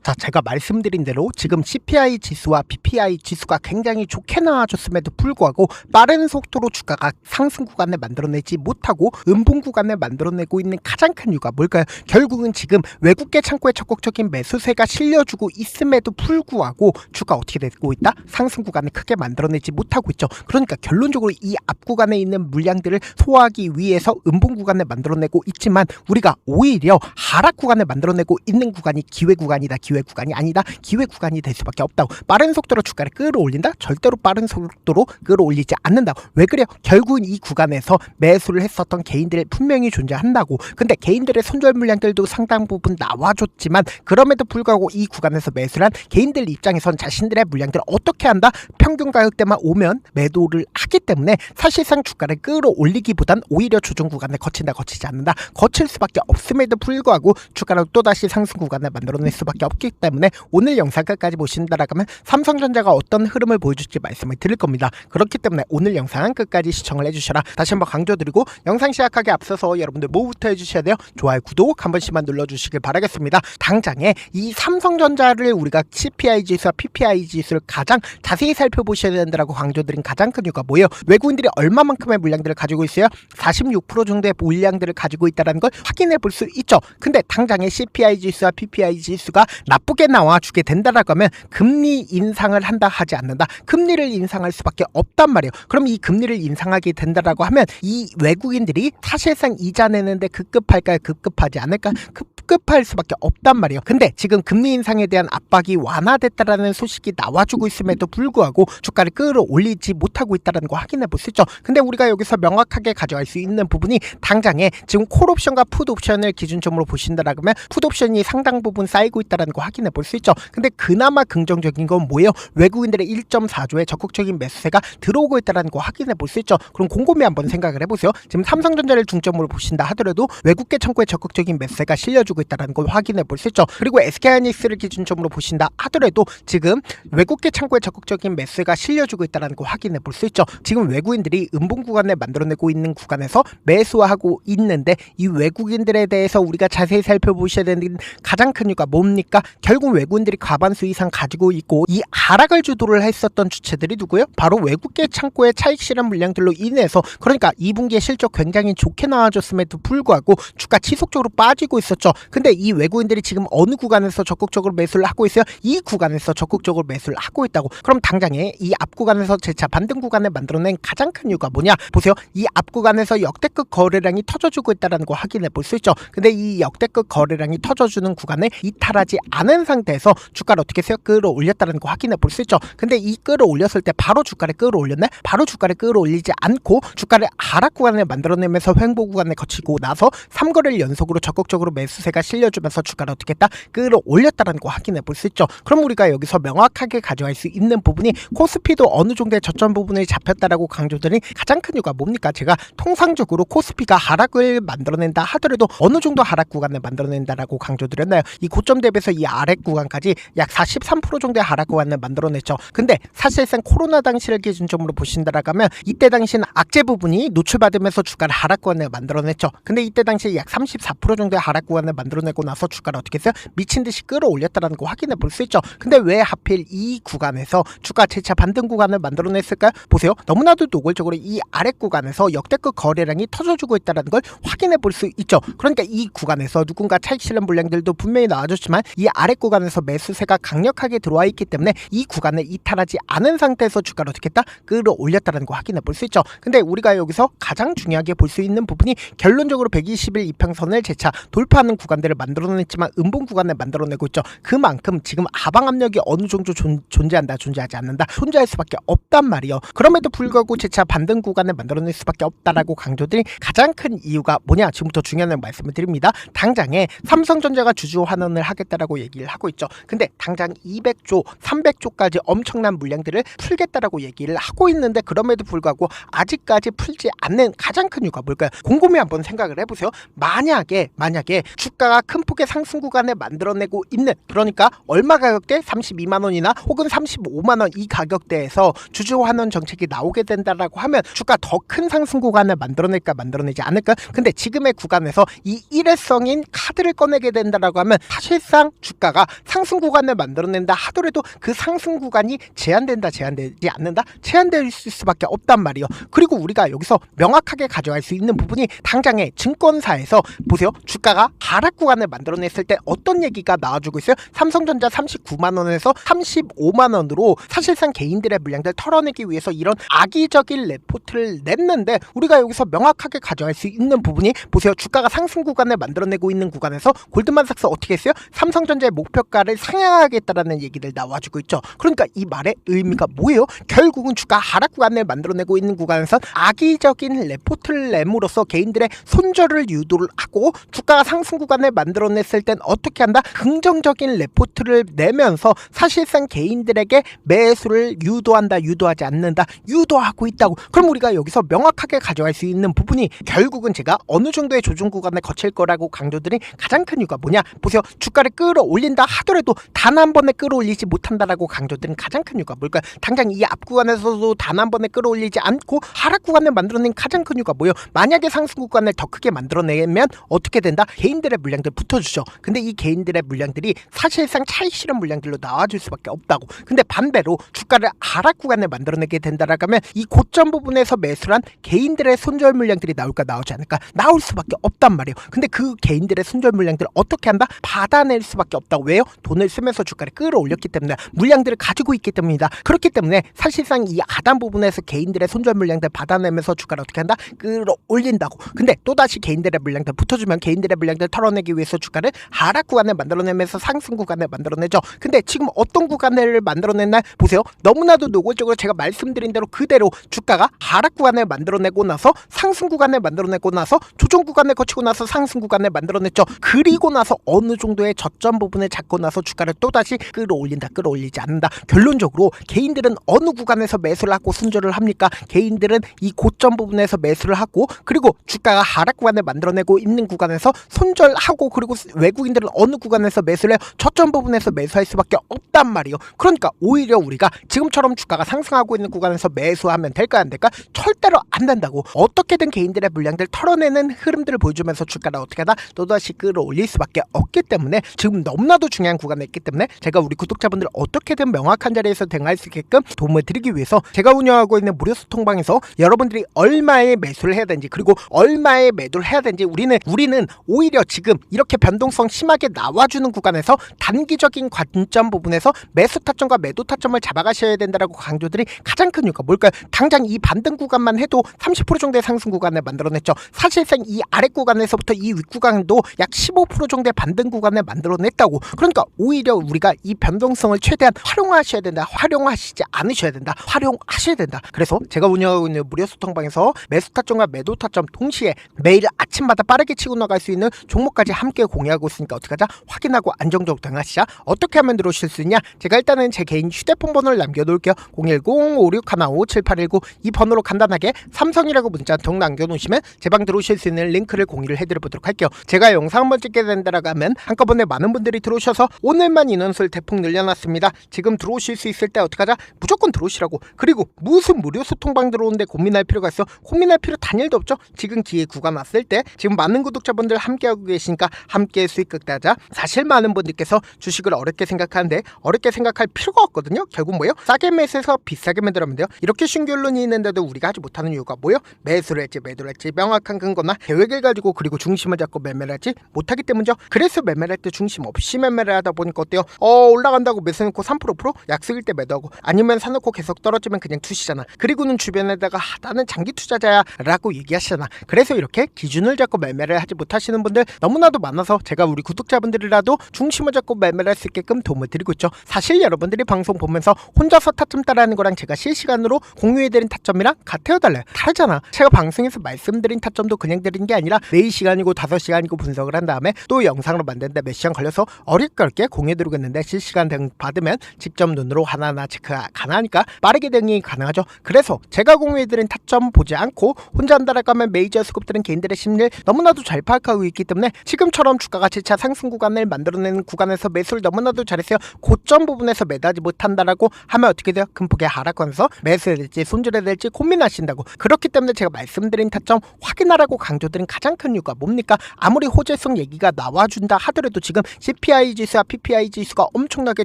자, 제가 말씀드린 대로 지금 CPI 지수와 PPI 지수가 굉장히 좋게 나와줬음에도 불구하고 빠른 속도로 주가가 상승 구간을 만들어내지 못하고 음봉 구간을 만들어내고 있는 가장 큰 이유가 뭘까요? 결국은 지금 외국계 창고에 적극적인 매수세가 실려주고 있음에도 불구하고 주가 어떻게 되고 있다? 상승 구간을 크게 만들어내지 못하고 있죠. 그러니까 결론적으로 이 앞 구간에 있는 물량들을 소화하기 위해서 음봉 구간을 만들어내고 있지만 우리가 오히려 하락 구간을 만들어내고 있는 구간이 기회 구간이다. 기회 구간이 아니다. 기회 구간이 될 수밖에 없다고. 빠른 속도로 주가를 끌어올린다? 절대로 빠른 속도로 끌어올리지 않는다고. 왜 그래요? 결국은 이 구간에서 매수를 했었던 개인들이 분명히 존재한다고. 근데 개인들의 손절 물량들도 상당 부분 나와줬지만 그럼에도 불구하고 이 구간에서 매수를 한 개인들 입장에선 자신들의 물량들을 어떻게 한다? 평균 가격대만 오면 매도를 하기 때문에 사실상 주가를 끌어올리기보단 오히려 조정 구간을 거친다 거치지 않는다 거칠 수밖에 없음에도 불구하고 주가를 또다시 상승 구간을 만들어낼 수밖에 없기 때문에 오늘 영상 끝까지 보신다라고 하면 삼성전자가 어떤 흐름을 보여줄지 말씀을 드릴 겁니다. 그렇기 때문에 오늘 영상 끝까지 시청을 해주셔라 다시 한번 강조드리고 영상 시작하기 앞서서 여러분들 뭐부터 해주셔야 돼요? 좋아요 구독 한 번씩만 눌러주시길 바라겠습니다. 당장에 이 삼성전자를 우리가 CPI 지수와 PPI 지수를 가장 자세히 살펴보셔야 된다고 강조드린 가장 큰 이유가 뭐예요? 외국인들이 얼마만큼의 물량들을 가지고 있어요? 46% 정도의 물량들을 가지고 있다는 걸 확인해 볼 수 있죠. 근데 당장에 CPI 지수와 PPI 지수가 나쁘게 나와주게 된다라고 하면 금리 인상을 한다 하지 않는다. 금리를 인상할 수밖에 없단 말이에요. 그럼 이 금리를 인상하게 된다라고 하면 이 외국인들이 사실상 이자 내는데 급급할까요? 급급하지 않을까? 급급할 수밖에 없단 말이에요. 근데 지금 금리 인상에 대한 압박이 완화됐다라는 소식이 나와주고 있음에도 불구하고 주가를 끌어올리지 못하고 있다는 거 확인해 볼 수 있죠. 근데 우리가 여기서 명확하게 가져갈 수 있는 부분이 당장에 지금 콜옵션과 풋옵션을 기준점으로 보신다라고 하면 풋옵션이 상당 부분 쌓이고 있다는 거 확인해 볼 수 있죠. 근데 그나마 긍정적인 건 뭐예요? 외국인들의 1.4조의 적극적인 매수세가 들어오고 있다는 거 확인해 볼 수 있죠. 그럼 곰곰이 한번 생각을 해보세요. 지금 삼성전자를 중점으로 보신다 하더라도 외국계 창고에 적극적인 매수세가 실려주고 있다는 걸 확인해 볼 수 있죠. 그리고 SK하이닉스를 기준점으로 보신다 하더라도 지금 외국계 창고에 적극적인 매수세가 실려주고 있다는 걸 확인해 볼 수 있죠. 지금 외국인들이 음봉 구간을 만들어내고 있는 구간에서 매수하고 있는데 이 외국인들에 대해서 우리가 자세히 살펴보셔야 되는 가장 큰 이유가 뭡니까? 결국 외국인들이 과반수 이상 가지고 있고 이 하락을 주도를 했었던 주체들이 누구예요? 바로 외국계 창고의 차익 실현 물량들로 인해서 그러니까 2분기에 실적 굉장히 좋게 나와줬음에도 불구하고 주가 지속적으로 빠지고 있었죠. 근데 이 외국인들이 지금 어느 구간에서 적극적으로 매수를 하고 있어요? 이 구간에서 적극적으로 매수를 하고 있다고. 그럼 당장에 이 앞 구간에서 재차 반등 구간을 만들어낸 가장 큰 이유가 뭐냐? 보세요. 이 앞 구간에서 역대급 거래량이 터져주고 있다는 거 확인해 볼 수 있죠. 근데 이 역대급 거래량이 터져주는 구간을 이탈하지 않은 상태에서 주가를 어떻게 해서 끌어올렸다는 거 확인해 볼 수 있죠. 근데 이 끌어올렸을 때 바로 주가를 끌어올렸네? 바로 주가를 끌어올리지 않고 주가를 하락 구간을 만들어내면서 횡보 구간을 거치고 나서 3거래를 연속으로 적극적으로 매수세가 실려주면서 주가를 어떻게 했다? 끌어올렸다는 거 확인해 볼 수 있죠. 그럼 우리가 여기서 명확하게 가져갈 수 있는 부분이 코스피도 어느 정도의 저점 부분을 잡혔다라고 강조드린 가장 큰 이유가 뭡니까? 제가 통상적으로 코스피가 하락을 만들어낸다 하더라도 어느 정도 하락 구간을 만들어낸다라고 강조드렸나요? 이 고점 대비해서 이 아래 구간까지 약 43% 정도의 하락 구간을 만들어냈죠. 근데 사실상 코로나 당시를 기준점으로 보신다라고 하면 이때 당시는 악재 부분이 노출받으면서 주가를 하락 구간을 만들어냈죠. 근데 이때 당시 약 34% 정도의 하락 구간을 만들어내고 나서 주가를 어떻게 했어요? 미친 듯이 끌어올렸다는 거 확인해 볼 수 있죠. 근데 왜 하필 이 구간에서 주가 재차 반등 구간을 만들어냈을까요? 보세요. 너무나도 노골적으로 이 아래 구간에서 역대급 거래량이 터져주고 있다는 걸 확인해 볼 수 있죠. 그러니까 이 구간에서 누군가 차익 실현 물량들도 분명히 나와줬지만 이 아래 구간에서 매수세가 강력하게 들어와 있기 때문에 이 구간을 이탈하지 않은 상태에서 주가를 어떻게 했다? 끌어올렸다는 거 확인해 볼 수 있죠. 근데 우리가 여기서 가장 중요하게 볼 수 있는 부분이 결론적으로 120일 이평선을 재차 돌파하는 구간들을 만들어냈지만 음봉 구간을 만들어내고 있죠. 그만큼 지금 하방 압력이 어느 정도 존재한다, 존재하지 않는다, 존재할 수밖에 없단 말이에요. 그럼에도 불구하고 재차 반등 구간을 만들어낼 수밖에 없다라고 강조드린 가장 큰 이유가 뭐냐? 지금부터 중요한 말씀을 드립니다. 당장에 삼성전자가 주주 환원을 하겠다라고 얘기를 하고 있죠. 근데 당장 200조, 300조까지 엄청난 물량들을 풀겠다라고 얘기를 하고 있는데 그럼에도 불구하고 아직까지 풀지 않는 가장 큰 이유가 뭘까요? 곰곰이 한번 생각을 해보세요. 만약에 주가가 큰 폭의 상승 구간을 만들어내고 있는, 그러니까 얼마 가격대 32만원이나 혹은 35만원 이 가격대에서 주주환원 정책이 나오게 된다라고 하면 주가 더 큰 상승 구간을 만들어낼까 만들어내지 않을까. 근데 지금의 구간에서 이 일회성인 카드를 꺼내게 된다라고 하면 사실상 주가가 상승 구간을 만들어낸다 하더라도 그 상승 구간이 제한되지 않는다, 제한될 수밖에 없단 말이에요. 그리고 우리가 여기서 명확하게 가져갈 수 있는 부분이 당장의 증권사에서 보세요. 주가가 하락 구간을 만들어냈을 때 어떤 얘기가 나와주고 있어요? 삼성전자 39만원에서 35만원으로 사실상 개인들의 물량들 털어내기 위해서 이런 악의적인 레포트를 냈는데, 우리가 여기서 명확하게 가져갈 수 있는 부분이 보세요. 주가가 상승 구간을 만들어내고 있는 구간에서 골드만삭스 어떻게 했어요? 삼성전자의 목표가를 상향하겠다라는 얘기를 나와주고 있죠. 그러니까 이 말의 의미가 뭐예요? 결국은 주가 하락 구간을 만들어내고 있는 구간에서 악의적인 레포트를 내므로써 개인들의 손절을 유도를 하고, 주가가 상승 구간을 만들어냈을 땐 어떻게 한다? 긍정적인 레포트를 내면서 사실상 개인들에게 매수를 유도하지 않는다, 유도하고 있다고. 그럼 우리가 여기서 명확하게 가져갈 수 있는 부분이 결국은 제가 어느 정도의 조정 구간을 거칠 거라고 강조드린 가장 큰 이유가 뭐냐? 보세요. 주가를 끌어올린다 하더라도 단 한 번에 끌어올리지 못한다라고 강조드린 가장 큰 이유가 뭘까요? 당장 이 앞 구간에서도 단 한 번에 끌어올리지 않고 하락 구간을 만들어낸 가장 큰 이유가 뭐예요? 만약에 상승 구간을 더 크게 만들어내면 어떻게 된다? 개인들의 물량들 붙어주죠. 근데 이 개인들의 물량들이 사실상 차익 실현 물량들로 나와줄 수밖에 없다고. 근데 반대로 주가를 하락 구간을 만들어내게 된다라고 하면 이 고점 부분에서 매수한 개인들의 손절 물량들이 나올까 나오지 않을까? 나올 수밖에 없단 말이에요. 근데 그 개인들의 손절 물량들을 어떻게 한다? 받아낼 수밖에 없다고. 왜요? 돈을 쓰면서 주가를 끌어올렸기 때문에, 물량들을 가지고 있기 때문이다. 그렇기 때문에 사실상 이 하단 부분에서 개인들의 손절 물량들 받아내면서 주가를 어떻게 한다? 끌어올린다고. 근데 또다시 개인들의 물량들 붙어주면 개인들의 물량들 털어내기 위해서 주가를 하락 구간을 만들어내면서 상승 구간을 만들어내죠. 근데 지금 어떤 구간을 만들어냈나 보세요. 너무나도 노골적으로 제가 말씀드린 대로 그대로 주가가 하락 구간을 만들어내고 나서 상승 구간을 만들어내고 나서 조정 구간을 거치고 나서 상승 구간을 만들어냈죠. 그리고 나서 어느 정도의 저점 부분을 잡고 나서 주가를 또다시 끌어올린다, 끌어올리지 않는다. 결론적으로 개인들은 어느 구간에서 매수를 하고 손절을 합니까? 개인들은 이 고점 부분에서 매수를 하고, 그리고 주가가 하락 구간을 만들어내고 있는 구간에서 손절하고, 그리고 외국인들은 어느 구간에서 매수를 해요? 저점 부분에서 매수할 수밖에 없단 말이에요. 그러니까 오히려 우리가 지금처럼 주가가 상승하고 있는 구간에서 매수하면 될까 안 될까? 절대로 안 된다고. 어떻게든 개인들의 물량들 털어내는 흐름들을 보여주면서 주가를 어떻게 하다? 또다시 끌어올릴 수밖에 없기 때문에, 지금 너무나도 중요한 구간에 있기 때문에 제가 우리 구독자분들 어떻게든 명확한 자리에서 대응할 수 있게끔 도움을 드리기 위해서 제가 운영하고 있는 무료 소통방에서 여러분들이 얼마에 매수를 해야 되는지, 그리고 얼마에 매도를 해야 되는지, 우리는 오히려 지금 이렇게 변동성 심하게 나와주는 구간에서 단기적인 관점 부분에서 매수 타점과 매도 타점을 잡아가셔야 된다라고 강조들이 가장 큰 이유가 뭘까요? 당장 이 반등 구간만 해도 30% 정도의 상승 구간을 만들어냈죠. 사실상 이 아래 구간에서부터 이 윗 구간도 약 15% 정도의 반등 구간을 만들어냈다고. 그러니까 오히려 우리가 이 변동성을 최대한 활용하셔야 된다. 활용하시지 않으셔야 된다. 활용하셔야 된다. 그래서 제가 운영하고 있는 무료 소통방에서 매수 타점과 매도 타점 동시에 매일 아침마다 빠르게 치고 나갈 수 있는 종목까지 함께 공유하고 있으니까 어떻게 하자? 확인하고 안정적으로 대응하시자. 어떻게 하면 들어오실 수 있냐? 제가 일단은 제 개인 휴대폰 번호를 남겨놓을게요. 010-5615-7819 이 번호로 간단하게 삼성이라고 문자 한 통 남겨놓으시면 제 방 들어오실 수 있는 링크를 공유를 해드려보도록 할게요. 제가 영상 한번 찍게 된다라고 하면 한꺼번에 많은 분들이 들어오셔서 오늘만 인원수를 대폭 늘려놨습니다. 지금 들어오실 수 있을 때 어떻게 하자? 무조건 들어오시라고. 그리고 무슨 무료 소통방 들어오는데 고민할 필요가 있어? 고민할 필요 단일도 없죠. 지금 기회 구간 왔을 때 지금 많은 구독자분들 함께하고 계시니까 함께 수익 극대하자. 사실 많은 분들께서 주식을 어렵게 생각하는데 어렵게 생각할 필요가 없거든요. 결국 뭐예요? 싸게 매수해서 비싸게 만들면 돼요. 이렇게 신결론이 있는데도 우리가 하지 못하는 이유가 뭐예요? 매수를 했지 매도를 했지 명확한 근거나 계획을 가지고, 그리고 중심을 잡고 매매를 하지 못하기 때문이죠. 그래서 매매를 할 때 중심 없이 매매를 하다 보니까 어때요? 올라간다고 매수해놓고 3% 약속일 때 매도하고, 아니면 사놓고 계속 떨어지면 그냥 투시잖아. 그리고는 주변에다가 나는 장기 투자자야 라고 얘기하시잖아. 그래서 이렇게 기준을 잡고 매매를 하지 못하시는 분들 너무나도 많아서 제가 우리 구독자분들이라도 중심을 잡고 매매를 할 수 있게끔 도움을 드리고 있죠. 사실 여러분들이 방송 보면서 혼자서 타점 따라하는 거랑 제가 실시간으로 공유해드린 타점이랑 같아요 달라요? 다르잖아. 제가 방송에서 말씀드린 타점도 그냥 드린 게 아니라 4시간이고 5시간이고 분석을 한 다음에 또 영상으로 만드는데 몇 시간 걸려서 어렵게 공유해드리고 있는데, 실시간 대응 받으면 직접 눈으로 하나하나 체크가 가능하니까 빠르게 대응이 가능하죠. 그래서 제가 공유해드린 타점 보지 않고 혼자 한다라고 하면 메이저 수급들은 개인들의 심리를 너무나도 잘 파악하고 있기 때문에 지금처럼 주가가 재차 상승 구간을 만들어내는 구간에서 매수를 너무나도 잘했어요. 고점 부분에서 매도하지 못한다라고 하면 어떻게 돼요? 큰 폭의 하락권에서 매수해야 될지 손절해야 될지 고민하신다고. 그렇기 때문에 제가 말씀드린 타점 확인하라고 강조드린 가장 큰 이유가 뭡니까? 아무리 호재성 얘기가 나와준다 하더라도 지금 CPI 지수와 PPI 지수가 엄청나게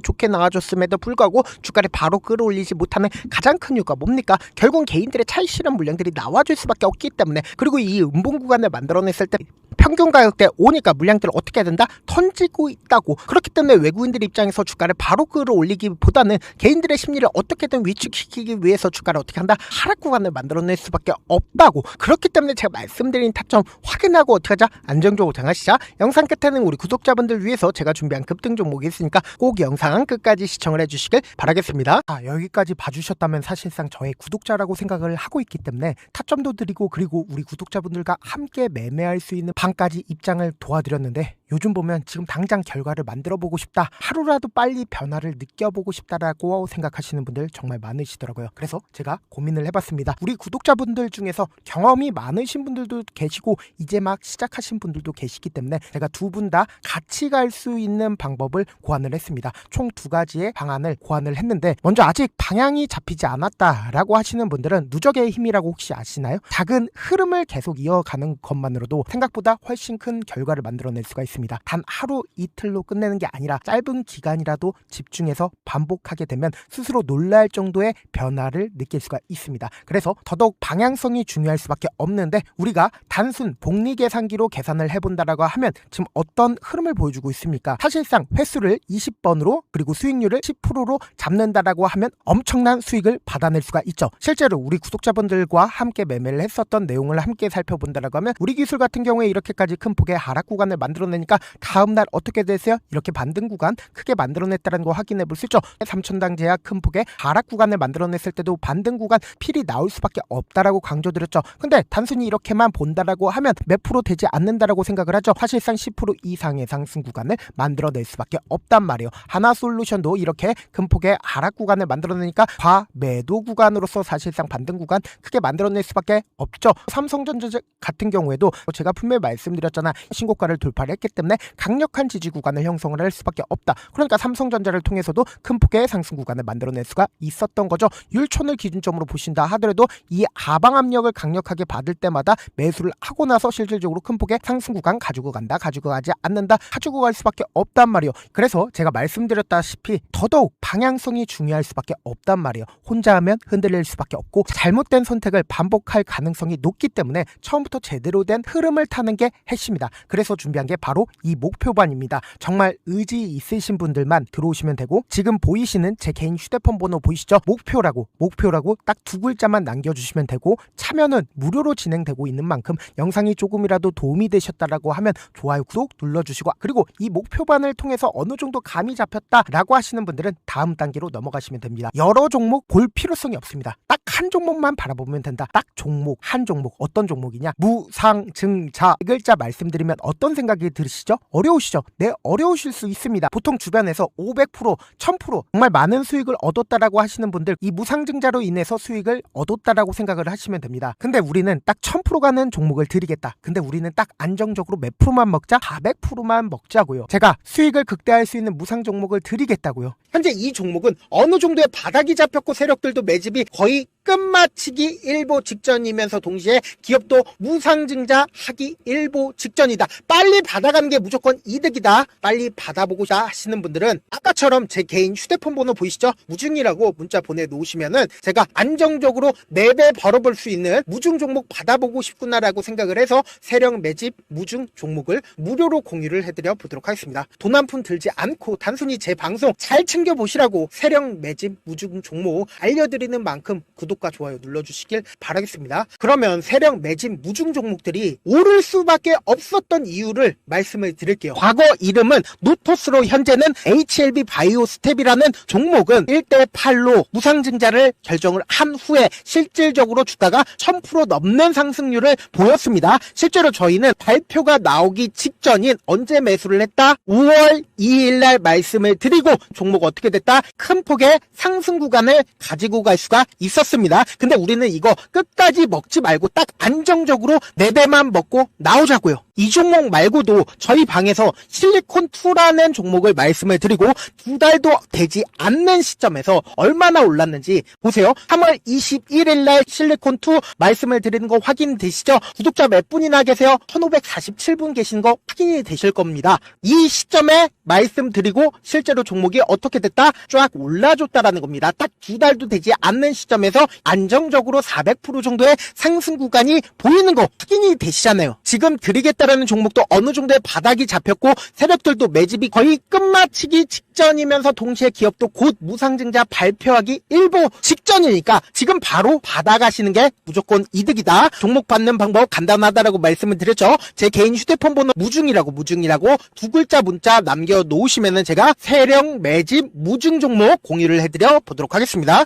좋게 나와줬음에도 불구하고 주가를 바로 끌어올리지 못하는 가장 큰 이유가 뭡니까? 결국은 개인들의 차익 실현 물량들이 나와줄 수밖에 없기 때문에, 그리고 이 음봉 구간을 만들어냈을 때 평균 가격대 오니까 물량들을 어떻게 해야 된다? 던지고 있다고. 그렇기 때문에 외국인들 입장에서 주가를 바로 끌어올리기보다는 개인들의 심리를 어떻게든 위축시키기 위해서 주가를 어떻게 한다? 하락 구간을 만들어낼 수밖에 없다고. 그렇기 때문에 제가 말씀드린 타점 확인하고 어떻게 하자? 안정적으로 장하시자. 영상 끝에는 우리 구독자분들 위해서 제가 준비한 급등 종목이 있으니까 꼭 영상 끝까지 시청을 해주시길 바라겠습니다. 여기까지 봐주셨다면 사실상 저의 구독자라고 생각을 하고 있기 때문에 타점도 드리고, 그리고 우리 구독자분들과 함께 매매할 수 있는 방까지 입장을 도와드렸는데, 요즘 보면 지금 당장 결과를 만들어 보고 싶다, 하루라도 빨리 변화를 느껴보고 싶다라고 생각하시는 분들 정말 많으시더라고요. 그래서 제가 고민을 해봤습니다. 우리 구독자분들 중에서 경험이 많으신 분들도 계시고 이제 막 시작하신 분들도 계시기 때문에 제가 두 분 다 같이 갈 수 있는 방법을 고안을 했습니다. 총 2가지의 방안을 고안을 했는데, 먼저 아직 방향이 잡히지 않았다라고 하시는 분들은 누적의 힘이라고 혹시 아시나요? 작은 흐름을 계속 이어가는 것만으로도 생각보다 훨씬 큰 결과를 만들어낼 수가 있습니다. 단 하루 이틀로 끝내는 게 아니라 짧은 기간이라도 집중해서 반복하게 되면 스스로 놀랄 정도의 변화를 느낄 수가 있습니다. 그래서 더더욱 방향성이 중요할 수밖에 없는데, 우리가 단순 복리 계산기로 계산을 해본다라고 하면 지금 어떤 흐름을 보여주고 있습니까? 사실상 횟수를 20번으로 그리고 수익률을 10%로 잡는다라고 하면 엄청난 수익을 받아낼 수가 있죠. 실제로 우리 구독자분들과 함께 매매를 했었던 내용을 함께 살펴본다라고 하면 우리 기술 같은 경우에 이렇게까지 큰 폭의 하락 구간을 만들어내니까 다음날 어떻게 됐어요? 이렇게 반등 구간 크게 만들어냈다는 거 확인해 볼 수 있죠. 3천당 제약 큰 폭의 하락 구간을 만들어냈을 때도 반등 구간 필이 나올 수밖에 없다라고 강조드렸죠. 근데 단순히 이렇게만 본다라고 하면 몇 프로 되지 않는다라고 생각을 하죠. 사실상 10% 이상의 상승 구간을 만들어낼 수밖에 없단 말이에요. 하나솔루션도 이렇게 큰 폭의 하락 구간을 만들어내니까 과매도 구간으로서 사실상 반등 구간 크게 만들어낼 수밖에 없죠. 삼성전자 같은 경우에도 제가 분명히 말씀드렸잖아. 신고가를 돌파를 했기 때문에 강력한 지지 구간을 형성을 할 수밖에 없다. 그러니까 삼성전자를 통해서도 큰 폭의 상승 구간을 만들어낼 수가 있었던 거죠. 율촌을 기준점으로 보신다 하더라도 이 하방 압력을 강력하게 받을 때마다 매수를 하고 나서 실질적으로 큰 폭의 상승 구간 가지고 간다, 가지고 가지 않는다, 가지고 갈 수밖에 없단 말이에요. 그래서 제가 말씀드렸다시피 더더욱 방향성이 중요할 수밖에 없단 말이에요. 혼자 하면 흔들릴 수밖에 없고 잘못된 선택을 반복할 가능성이 높기 때문에 처음부터 제대로 된 흐름을 타는 게 핵심이다. 그래서 준비한 게 바로 이 목표반입니다. 정말 의지 있으신 분들만 들어오시면 되고, 지금 보이시는 제 개인 휴대폰 번호 보이시죠? 목표라고 딱 2글자만 남겨주시면 되고, 참여는 무료로 진행되고 있는 만큼 영상이 조금이라도 도움이 되셨다라고 하면 좋아요, 구독 눌러주시고, 그리고 이 목표반을 통해서 어느 정도 감이 잡혔다라고 하시는 분들은 다음 단계로 넘어가시면 됩니다. 여러 종목 볼 필요성이 없습니다. 딱 한 종목만 바라보면 된다. 딱 종목, 한 종목. 어떤 종목이냐? 무상증자. 이 글자 말씀드리면 어떤 생각이 들으시죠? 어려우시죠? 네, 어려우실 수 있습니다. 보통 주변에서 500%, 1000% 정말 많은 수익을 얻었다라고 하시는 분들, 이 무상증자로 인해서 수익을 얻었다라고 생각을 하시면 됩니다. 근데 우리는 딱 1000% 가는 종목을 드리겠다. 근데 우리는 딱 안정적으로 몇 프로만 먹자? 400%만 먹자고요. 제가 수익을 극대화할 수 있는 무상 종목을 드리겠다고요. 현재 이 종목은 어느 정도의 바닥이 잡혔고 세력들도 매집이 거의 끝마치기 일보 직전이면서 동시에 기업도 무상증자 하기 일보 직전이다. 빨리 받아가는 게 무조건 이득이다. 빨리 받아보고자 하시는 분들은 아까처럼 제 개인 휴대폰 번호 보이시죠? 무중이라고 문자 보내놓으시면은 제가 안정적으로 4배 벌어볼 수 있는 무중 종목 받아보고 싶구나라고 생각을 해서 세력 매집 무중 종목을 무료로 공유를 해드려 보도록 하겠습니다. 돈 한 푼 들지 않고 단순히 제 방송 잘 챙겨보시라고 세력 매집 무중 종목 알려드리는 만큼 구독과 좋아요 눌러주시길 바라겠습니다. 그러면 세력 매집 무중 종목들이 오를 수밖에 없었던 이유를 말씀을 드릴게요. 과거 이름은 노토스로 현재는 HLB 바이오스텝이라는 종목은 1대8로 무상증자를 결정을 한 후에 실질적으로 주가가 1000% 넘는 상승률을 보였습니다. 실제로 저희는 발표가 나오기 직전인 언제 매수를 했다? 5월 2일날 말씀을 드리고 종목 어떻게 됐다? 큰 폭의 상승 구간을 가지고 갈 수가 있었습니다. 근데 우리는 이거 끝까지 먹지 말고 딱 안정적으로 4배만 먹고 나오자고요. 이 종목 말고도 저희 방에서 실리콘2라는 종목을 말씀을 드리고 2달도 되지 않는 시점에서 얼마나 올랐는지 보세요. 3월 21일 날 실리콘2 말씀을 드리는 거 확인되시죠? 구독자 몇 분이나 계세요? 1547분 계신 거 확인이 되실 겁니다. 이 시점에 말씀드리고 실제로 종목이 어떻게 됐다? 쫙 올라줬다라는 겁니다. 딱 2달도 되지 않는 시점에서 안정적으로 400% 정도의 상승 구간이 보이는 거 확인이 되시잖아요. 지금 드리겠다라는 종목도 어느 정도의 바닥이 잡혔고 세력들도 매집이 거의 끝마치기 직전이면서 동시에 기업도 곧 무상증자 발표하기 일보 직전이니까 지금 바로 받아가시는 게 무조건 이득이다. 종목 받는 방법 간단하다라고 말씀을 드렸죠. 제 개인 휴대폰 번호 무중이라고 두 글자 문자 남겨놓으시면은 제가 세력 매집 무중 종목 공유를 해드려 보도록 하겠습니다.